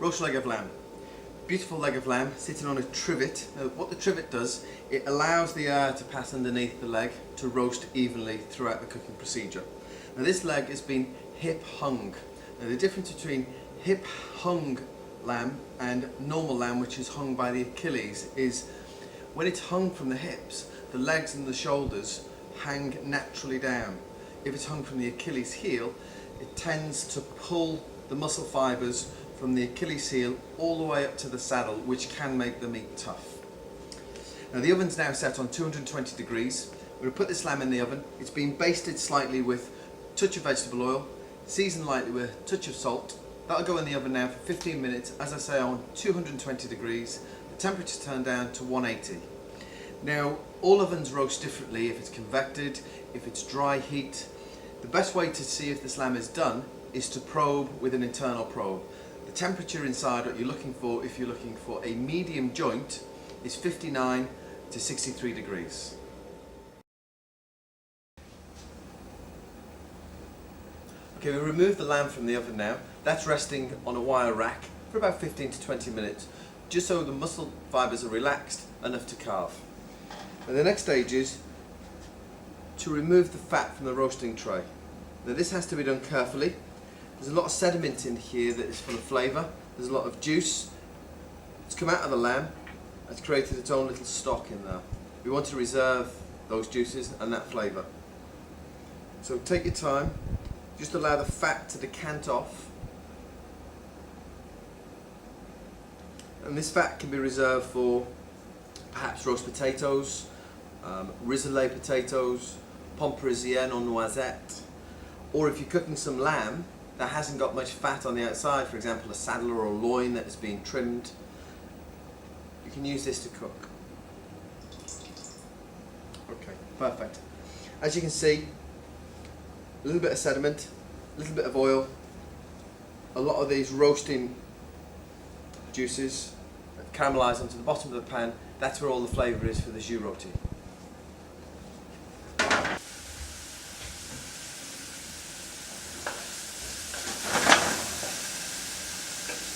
Roast leg of lamb. Beautiful leg of lamb sitting on a trivet. Now, what the trivet does, it allows the air to pass underneath the leg to roast evenly throughout the cooking procedure. Now this leg has been hip hung. Now the difference between hip hung lamb and normal lamb, which is hung by the Achilles, is when it's hung from the hips, the legs and the shoulders hang naturally down. If it's hung from the Achilles heel, it tends to pull the muscle fibres from the Achilles heel all the way up to the saddle, which can make the meat tough. Now the oven's now set on 220 degrees. We're going to put this lamb in the oven. It's been basted slightly with a touch of vegetable oil, seasoned lightly with a touch of salt. That'll go in the oven now for 15 minutes, as I say, on 220 degrees. The temperature's turned down to 180. Now, all ovens roast differently, if it's convected, if it's dry heat. The best way to see if this lamb is done is to probe with an internal probe. The temperature inside, what you're looking for, if you're looking for a medium joint, is 59 to 63 degrees. Okay, we remove the lamb from the oven now. That's resting on a wire rack for about 15 to 20 minutes, just so the muscle fibres are relaxed enough to carve. And the next stage is to remove the fat from the roasting tray. Now this has to be done carefully. There's a lot of sediment in here that is full of flavour. There's a lot of juice. It's come out of the lamb. It's created its own little stock in there. We want to reserve those juices and that flavour. So take your time. Just allow the fat to decant off. And this fat can be reserved for perhaps roast potatoes, rissoles potatoes, pommes parisiennes or noisette. Or if you're cooking some lamb that hasn't got much fat on the outside, for example a saddle or a loin that has been trimmed, you can use this to cook. Okay, perfect. As you can see, a little bit of sediment, a little bit of oil, a lot of these roasting juices caramelise onto the bottom of the pan. That's where all the flavour is for the jus roti.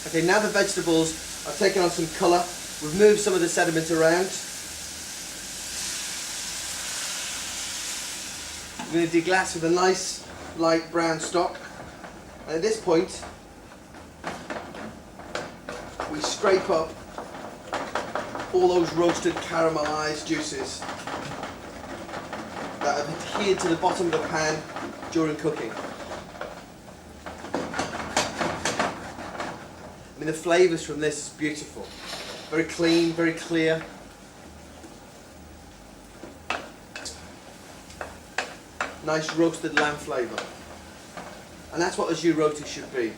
Okay, now the vegetables have taken on some colour. We've moved some of the sediment around. I'm going to deglass with a nice light brown stock. And at this point, we scrape up all those roasted caramelised juices that have adhered to the bottom of the pan during cooking. I mean, the flavours from this is beautiful. Very clean, very clear. Nice roasted lamb flavour. And that's what a jus roti should be.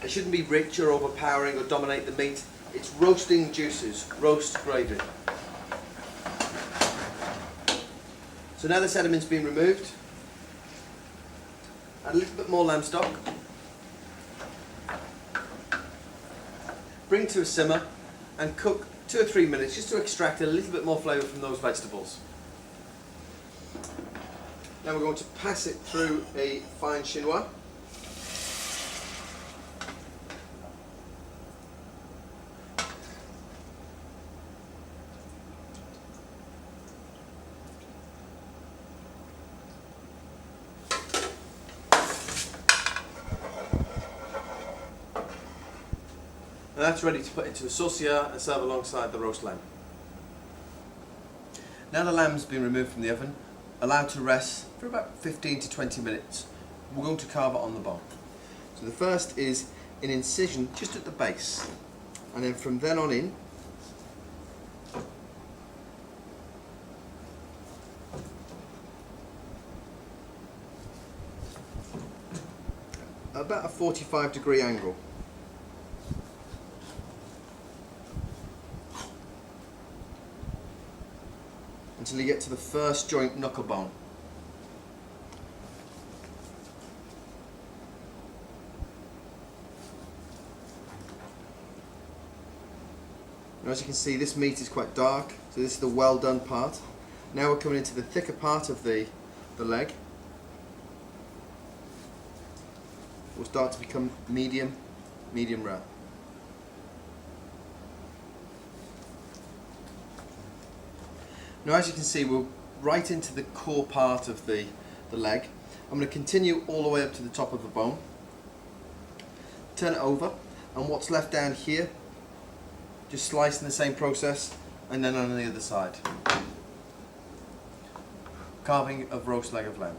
It shouldn't be rich or overpowering or dominate the meat. It's roasting juices, roast gravy. So now the sediment's been removed. Add a little bit more lamb stock. Bring to a simmer and cook 2 or 3 minutes just to extract a little bit more flavour from those vegetables. Now we're going to pass it through a fine chinois. And that's ready to put into a saucier and serve alongside the roast lamb. Now the lamb's been removed from the oven, allowed to rest for about 15 to 20 minutes. We're going to carve it on the bone. So the first is an incision just at the base, and then from then on in, about a 45-degree angle. Until you get to the first joint knuckle bone. Now as you can see, this meat is quite dark, so this is the well done part. Now we're coming into the thicker part of the leg. Will start to become medium rare. Now as you can see, we're right into the core part of the leg. I'm going to continue all the way up to the top of the bone, turn it over, and what's left down here, just slice in the same process, and then on the other side. Carving of roast leg of lamb.